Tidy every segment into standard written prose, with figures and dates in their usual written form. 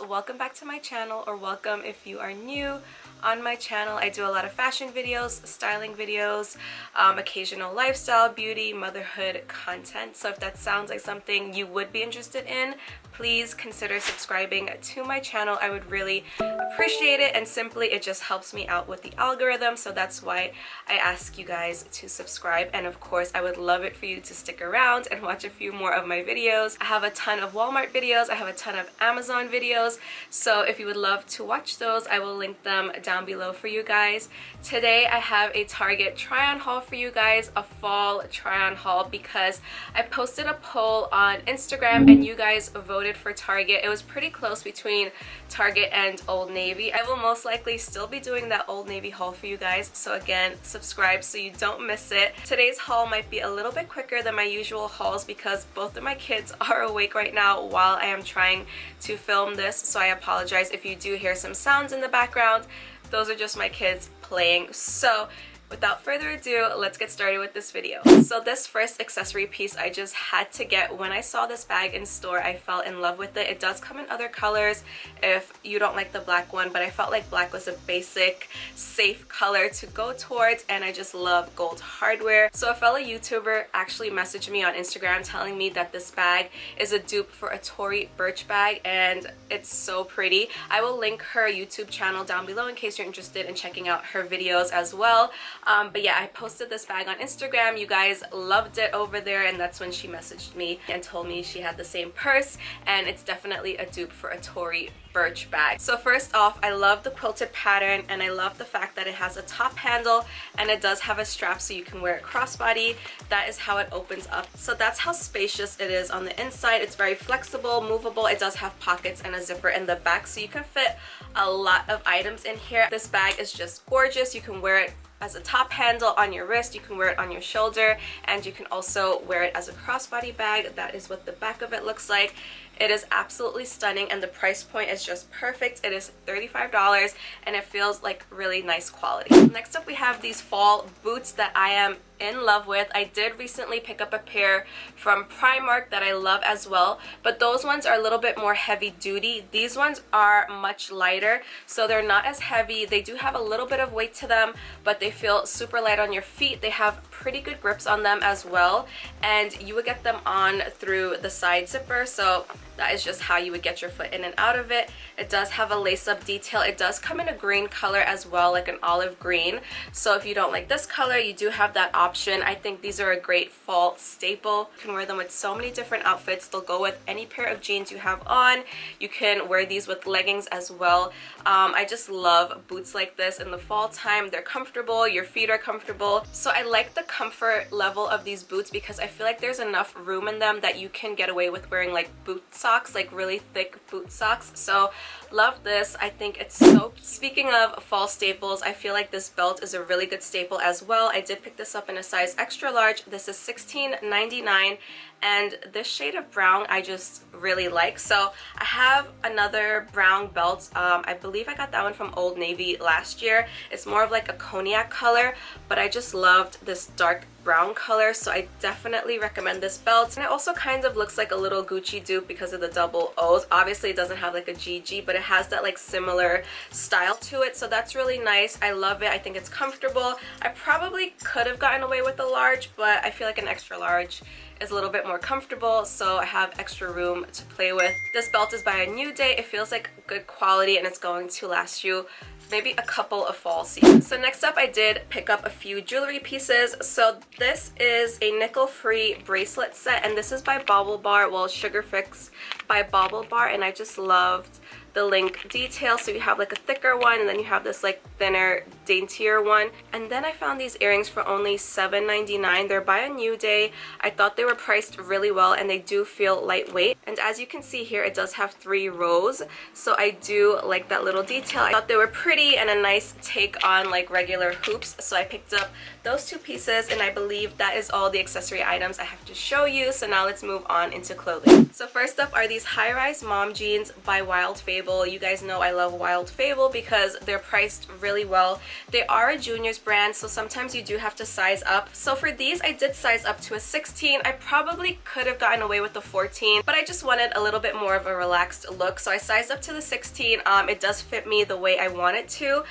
welcome back to my channel, or welcome if you are new on my channel. I do a lot of fashion videos, styling videos, occasional lifestyle, beauty, motherhood content. So if that sounds like something you would be interested in, please consider subscribing to my channel. I would really appreciate it, and simply it just helps me out with the algorithm, so that's why I ask you guys to subscribe. And of course I would love it for you to stick around and watch a few more of my videos. I have a ton of Walmart videos, I have a ton of Amazon videos, so if you would love to watch those, I will link them down below for you guys. Today I have a Target try-on haul for you guys, a fall try-on haul, because I posted a poll on Instagram and you guys voted for Target. It was pretty close between Target and Old Navy. I will most likely still be doing that Old Navy haul for you guys, so again, subscribe so you don't miss it. Today's haul might be a little bit quicker than my usual hauls because both of my kids are awake right now while I am trying to film this, so I apologize if you do hear some sounds in the background. Those are just my kids playing. So without further ado, let's get started with this video. So this first accessory piece I just had to get. When I saw this bag in store, I fell in love with it. It does come in other colors if you don't like the black one, but I felt like black was a basic, safe color to go towards, and I just love gold hardware. So a fellow YouTuber actually messaged me on Instagram telling me that this bag is a dupe for a Tory Burch bag, and it's so pretty. I will link her YouTube channel down below in case you're interested in checking out her videos as well. But yeah, I posted this bag on Instagram. You guys loved it over there, and that's when she messaged me and told me she had the same purse, and it's definitely a dupe for a Tory Burch bag. So first off, I love the quilted pattern, and I love the fact that it has a top handle and it does have a strap so you can wear it crossbody. That is how it opens up. So that's how spacious it is on the inside. It's very flexible, movable. It does have pockets and a zipper in the back, so you can fit a lot of items in here. This bag is just gorgeous. You can wear it as a top handle on your wrist, you can wear it on your shoulder, and you can also wear it as a crossbody bag. That is what the back of it looks like. It is absolutely stunning, and the price point is just perfect. It is $35 and it feels like really nice quality. Next up, we have these fall boots that I am in love with. I did recently pick up a pair from Primark that I love as well, but those ones are a little bit more heavy duty. These ones are much lighter, so they're not as heavy. They do have a little bit of weight to them, but they feel super light on your feet. They have pretty good grips on them as well, and you would get them on through the side zipper, so that is just how you would get your foot in and out of it. It does have a lace-up detail. It does come in a green color as well, like an olive green, so if you don't like this color, you do have that option. I think these are a great fall staple. You can wear them with so many different outfits. They'll go with any pair of jeans you have on. You can wear these with leggings as well. I just love boots like this in the fall time. They're comfortable, your feet are comfortable, so I like the comfort level of these boots because I feel like there's enough room in them that you can get away with wearing like boot socks, like really thick boot socks. So love this. I think it's so. Speaking of fall staples, I feel like this belt is a really good staple as well. I did pick this up in a size extra large. This is $16.99, and this shade of brown I just really like. So I have another brown belt. I believe I got that one from Old Navy last year. It's more of like a cognac color, but I just loved this dark brown color, so I definitely recommend this belt. And it also kind of looks like a little Gucci dupe because of the double O's. Obviously it doesn't have like a GG, but it has that like similar style to it, so that's really nice. I love it. I think it's comfortable. I probably could have gotten away with a large, but I feel like an extra large is a little bit more comfortable, so I have extra room to play with. This belt is by A New Day. It feels like good quality, and it's going to last you maybe a couple of fall seasons. So next up, I did pick up a few jewelry pieces. So this is a nickel-free bracelet set, and this is by Bauble Bar, well, Sugar Fix by Bauble Bar, and I just loved the link detail. So you have like a thicker one, and then you have this like thinner, daintier one. And then I found these earrings for only $7.99. They're by A New Day. I thought they were priced really well, and they do feel lightweight. And as you can see here, it does have 3 rows, so I do like that little detail. I thought they were pretty and a nice take on like regular hoops, so I picked up those 2 pieces, and I believe that is all the accessory items I have to show you. So now let's move on into clothing. So first up are these high-rise mom jeans by Wild Fable. Fable. You guys know I love Wild Fable because they're priced really well. They are a juniors brand, so sometimes you do have to size up. So for these, I did size up to a 16. I probably could have gotten away with the 14, but I just wanted a little bit more of a relaxed look, so I sized up to the 16. It does fit me the way I want it to.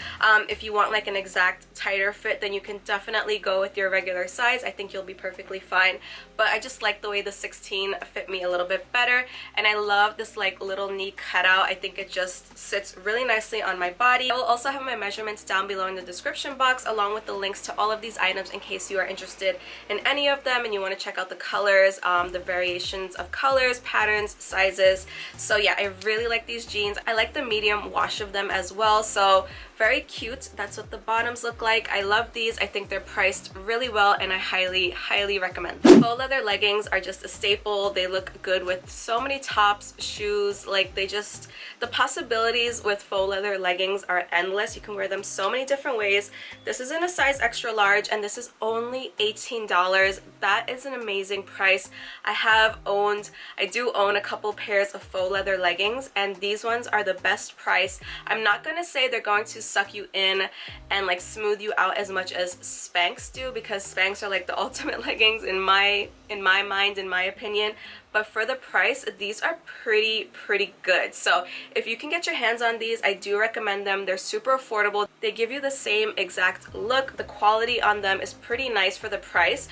If you want like an exact tighter fit, then you can definitely go with your regular size. I think you'll be perfectly fine, but I just like the way the 16 fit me a little bit better, and I love this like little knee cutout. I think it just sits really nicely on my body. I will also have my measurements down below in the description box, along with the links to all of these items in case you are interested in any of them and you want to check out the colors, the variations of colors, patterns, sizes. So yeah, I really like these jeans. I like the medium wash of them as well, so very cute. That's what the bottoms look like. I love these. I think they're priced really well, and I highly recommend them. Faux leather leggings are just a staple. They look good with so many tops, shoes, like the possibilities with faux leather leggings are endless. You can wear them so many different ways. This is in a size extra large, and this is only $18. That is an amazing price. I do own a couple pairs of faux leather leggings, and these ones are the best price. I'm not gonna say they're going to suck you in and like smooth you out as much as Spanx do, because Spanx are like the ultimate leggings in my mind, in my opinion. But for the price, these are pretty good. So if you can get your hands on these, I do recommend them. They're super affordable. They give you the same exact look. The quality on them is pretty nice for the price.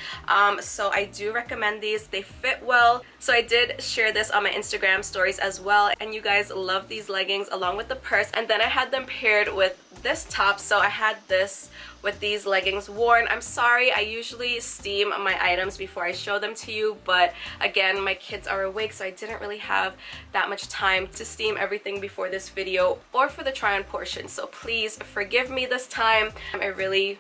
So I do recommend these. They fit well. So I did share this on my Instagram stories as well, and you guys love these leggings along with the purse. And then I had them paired with this top, so I had this with these leggings worn. I'm sorry, I usually steam my items before I show them to you, but again, my kids are awake, so I didn't really have that much time to steam everything before this video or for the try on portion, so please forgive me this time. I really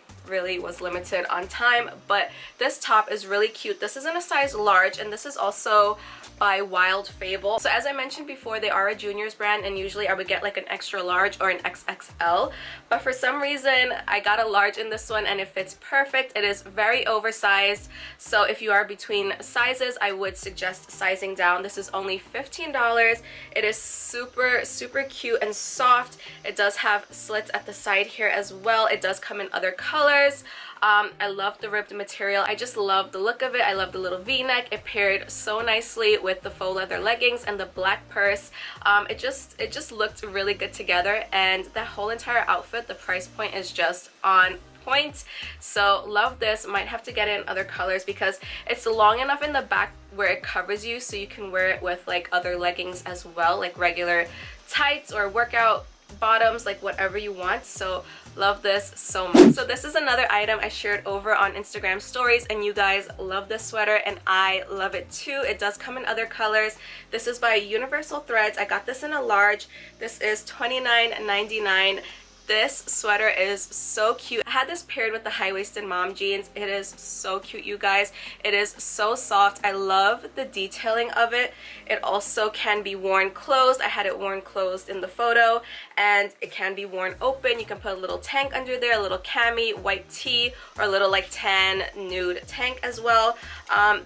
was limited on time, but this top is really cute. This is in a size large, and this is also by Wild Fable. So as I mentioned before, they are a juniors brand, and usually I would get like an extra large or an XXL, but for some reason I got a large in this one, and it fits perfect. It is very oversized, so if you are between sizes, I would suggest sizing down. This is only $15. It is super cute and soft. It does have slits at the side here as well. It does come in other colors. I love the ribbed material. I just love the look of it. I love the little v-neck. It paired so nicely with the faux leather leggings and the black purse. It just looked really good together, and that whole entire outfit, the price point is just on point. So love this. Might have to get it in other colors because it's long enough in the back where it covers you, so you can wear it with like other leggings as well, like regular tights or workout bottoms, like whatever you want. So love this so much. So this is another item I shared over on Instagram stories, and you guys love this sweater and I love it too. It does come in other colors. This is by Universal Threads. I got this in a large. This is $29.99. This sweater is so cute. I had this paired with the high-waisted mom jeans. It is so cute, you guys. It is so soft. I love the detailing of it. It also can be worn closed. I had it worn closed in the photo, and it can be worn open. You can put a little tank under there, a little cami, white tee, or a little like tan nude tank as well.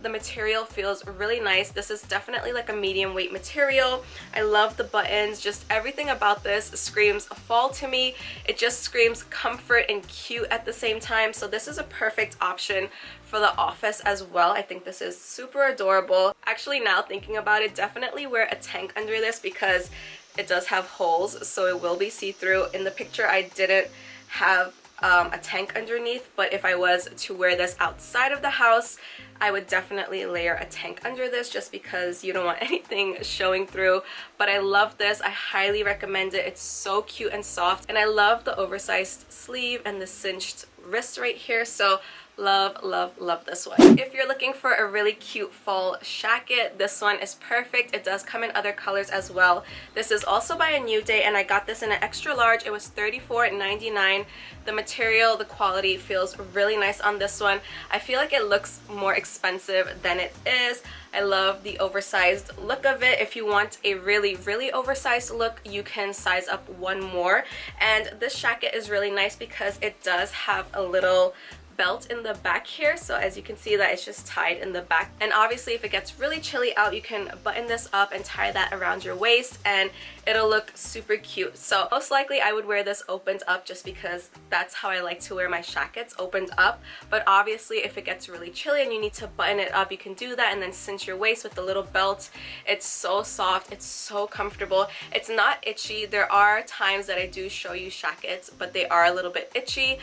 The material feels really nice. This is definitely like a medium weight material. I love the buttons. Just everything about this screams fall to me. It just screams comfort and cute at the same time. So this is a perfect option for the office as well. I think this is super adorable. Actually, now thinking about it, definitely wear a tank under this because it does have holes, so it will be see-through. In the picture, I didn't have a tank underneath, but if I was to wear this outside of the house, I would definitely layer a tank under this just because you don't want anything showing through. But I love this. I highly recommend it. It's so cute and soft, and I love the oversized sleeve and the cinched wrist right here. So love this one. If you're looking for a really cute fall shacket, this one is perfect. It does come in other colors as well. This is also by A New Day, and I got this in an extra large. It was $34.99. The material, the quality feels really nice on this one. I feel like it looks more expensive than it is. I love the oversized look of it. If you want a really oversized look, you can size up one more. And this shacket is really nice because it does have a little belt in the back here, so as you can see that it's just tied in the back. And obviously if it gets really chilly out, you can button this up and tie that around your waist and it'll look super cute. So most likely I would wear this opened up just because that's how I like to wear my shackets, opened up. But obviously if it gets really chilly and you need to button it up, you can do that and then cinch your waist with the little belt. It's so soft, it's so comfortable, it's not itchy. There are times that I do show you shackets, but they are a little bit itchy.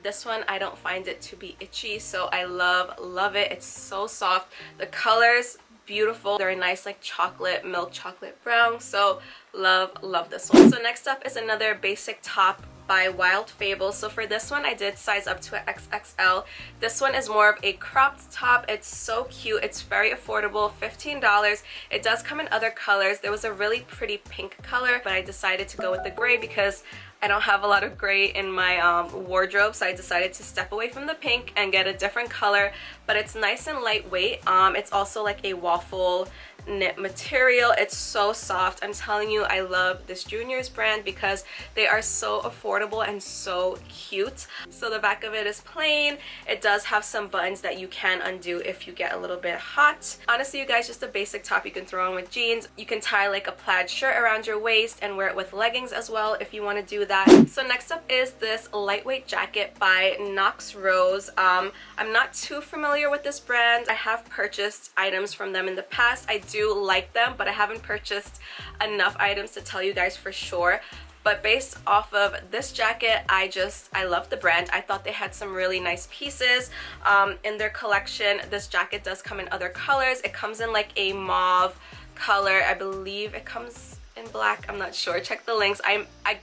This one I don't find it to be itchy, so I love it. It's so soft. The colors, beautiful. They're a nice like chocolate, milk chocolate brown, so love this one. So next up is another basic top by Wild Fable. So for this one I did size up to an XXL. This one is more of a cropped top. It's so cute, it's very affordable, $15. It does come in other colors. There was a really pretty pink color, but I decided to go with the gray because I don't have a lot of gray in my wardrobe, so I decided to step away from the pink and get a different color. But it's nice and lightweight. It's also like a waffle knit material. It's so soft. I'm telling you, I love this Juniors brand because they are so affordable and so cute. So the back of it is plain. It does have some buttons that you can undo if you get a little bit hot. Honestly, you guys, just a basic top you can throw on with jeans. You can tie like a plaid shirt around your waist and wear it with leggings as well if you want to do that. So next up is this lightweight jacket by Knox Rose. I'm not too familiar with this brand. I have purchased items from them in the past. I do like them, but I haven't purchased enough items to tell you guys for sure. But based off of this jacket, I love the brand. I thought they had some really nice pieces in their collection. This jacket does come in other colors. It comes in like a mauve color. I believe it comes in black. I'm not sure. Check the links.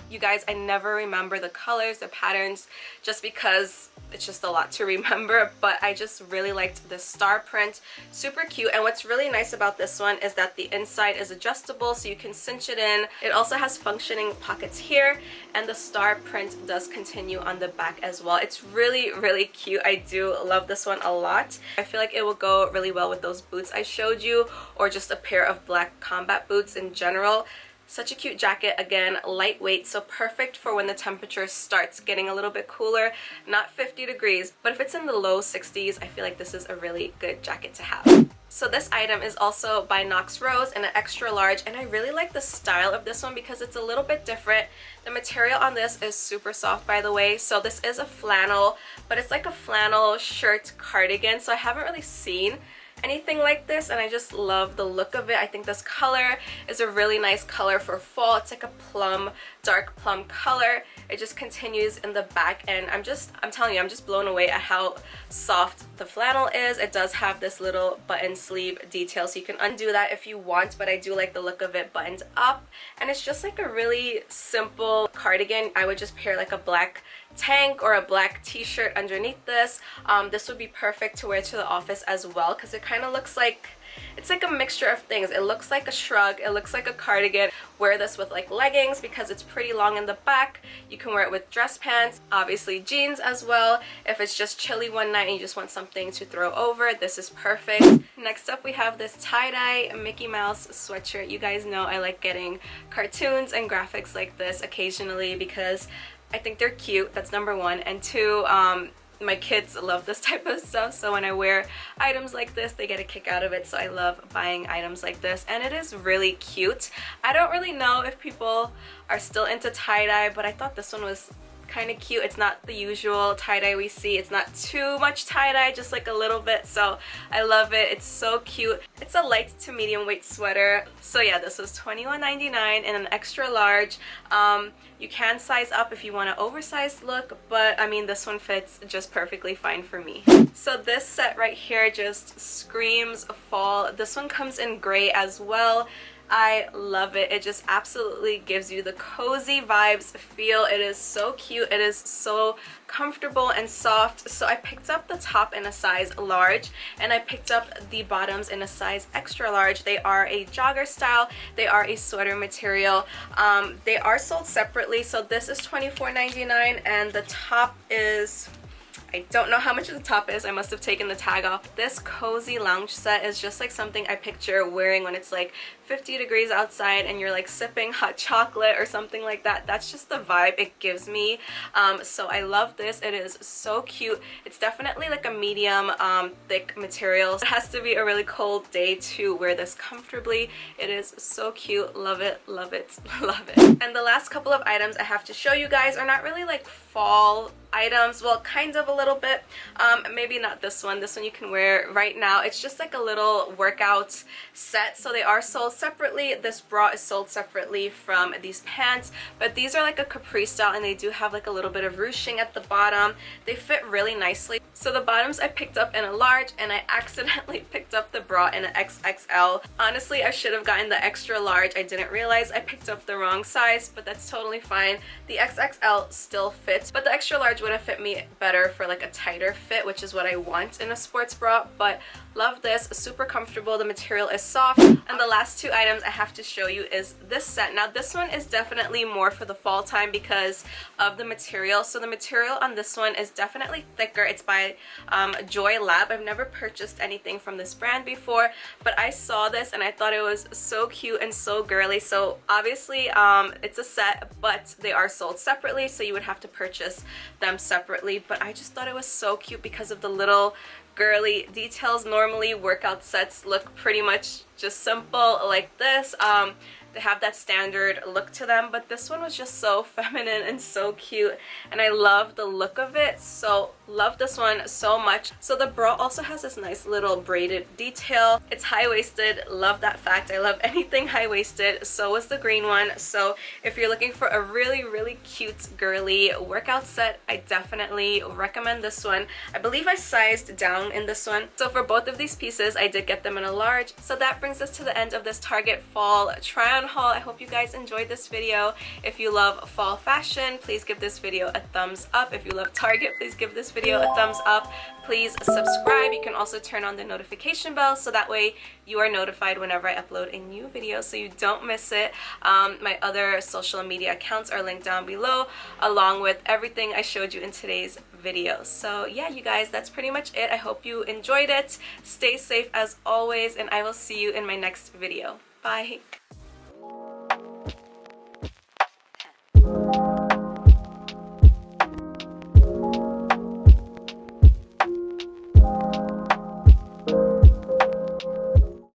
You guys, I never remember the colors, the patterns, just because it's just a lot to remember. But I just really liked the star print. Super cute. And what's really nice about this one is that the inside is adjustable, so you can cinch it in. It also has functioning pockets here, and the star print does continue on the back as well. It's really cute. I do love this one a lot. I feel like it will go really well with those boots I showed you, or just a pair of black combat boots in general. Such a cute jacket. Again, lightweight, so perfect for when the temperature starts getting a little bit cooler. Not 50 degrees, but if it's in the low 60s, I feel like this is a really good jacket to have. So this item is also by Knox Rose in an extra large, and I really like the style of this one because it's a little bit different. The material on this is super soft, by the way. So this is a flannel, but it's like a flannel shirt cardigan, so I haven't really seen anything like this, and I just love the look of it. I think this color is a really nice color for fall. It's like a plum, dark plum color. It just continues in the back, and I'm telling you, I'm just blown away at how soft the flannel is. It does have this little button sleeve detail, so you can undo that if you want, but I do like the look of it buttoned up. And it's just like a really simple cardigan. I would just pair like a black tank or a black t-shirt underneath this. This would be perfect to wear to the office as well because it kind of looks like, it's like a mixture of things. It looks like a shrug, it looks like a cardigan. Wear this with like leggings because it's pretty long in the back. You can wear it with dress pants, obviously jeans as well. If it's just chilly one night and you just want something to throw over, this is perfect. Next up we have this tie-dye Mickey Mouse sweatshirt. You guys know I like getting cartoons and graphics like this occasionally because I think they're cute. That's number one. And two, my kids love this type of stuff, so when I wear items like this, they get a kick out of it. So I love buying items like this, and it is really cute. I don't really know if people are still into tie-dye, but I thought this one was kind of cute. It's not the usual tie-dye we see. It's not too much tie-dye, just like a little bit, so I love it. It's so cute. It's a light to medium weight sweater. So yeah, this was $21.99 in an extra large. You can size up if you want an oversized look, but I mean, this one fits just perfectly fine for me. So this set right here just screams fall. This one comes in gray as well. I love it. It just absolutely gives you the cozy vibes feel. It is so cute. It is so comfortable and soft. So I picked up the top in a size large, and I picked up the bottoms in a size extra large. They are a jogger style. They are a sweater material. They are sold separately. So this is $24.99, and the top is, I don't know how much the top is. I must have taken the tag off. This cozy lounge set is just like something I picture wearing when it's like 50 degrees outside and you're like sipping hot chocolate or something like that. That's just the vibe it gives me. So I love this. It is so cute. It's definitely like a medium thick material. It has to be a really cold day to wear this comfortably. It is so cute. Love it, love it, love it. And the last couple of items I have to show you guys are not really like fall items. Well, kind of a little bit. Maybe not this one. This one you can wear right now. It's just like a little workout set. So they are sold separately. This bra is sold separately from these pants, but these are like a capri style and they do have like a little bit of ruching at the bottom. They fit really nicely. So the bottoms I picked up in a large and I accidentally picked up the bra in an XXL. Honestly, I should have gotten the extra large. I didn't realize I picked up the wrong size, but that's totally fine. The XXL still fits, but the extra large would have fit me better for like a tighter fit, which is what I want in a sports bra. But love this, super comfortable. The material is soft. And the last two items I have to show you is this set. Now this one is definitely more for the fall time because of the material. So the material on this one is definitely thicker. It's by Joy Lab. I've never purchased anything from this brand before, but I saw this and I thought it was so cute and so girly. So obviously it's a set, but they are sold separately, so you would have to purchase them separately. But I just thought it was so cute because of the little girly details. Normally workout sets look pretty much just simple like this. They have that standard look to them, but this one was just so feminine and so cute, and I love the look of it. So love this one so much. So the bra also has this nice little braided detail. It's high-waisted. Love that fact. I love anything high-waisted. So is the green one. So if you're looking for a really, really cute girly workout set, I definitely recommend this one. I believe I sized down in this one. So for both of these pieces, I did get them in a large. So that brings us to the end of this Target fall try-on haul. I hope you guys enjoyed this video. If you love fall fashion, please give this video a thumbs up. If you love Target, please give this video a thumbs up. Please subscribe. You can also turn on the notification bell so that way you are notified whenever I upload a new video so you don't miss it. My other social media accounts are linked down below along with everything I showed you in today's video. So yeah, you guys, that's pretty much it. I hope you enjoyed it. Stay safe as always, and I will see you in my next video. Bye.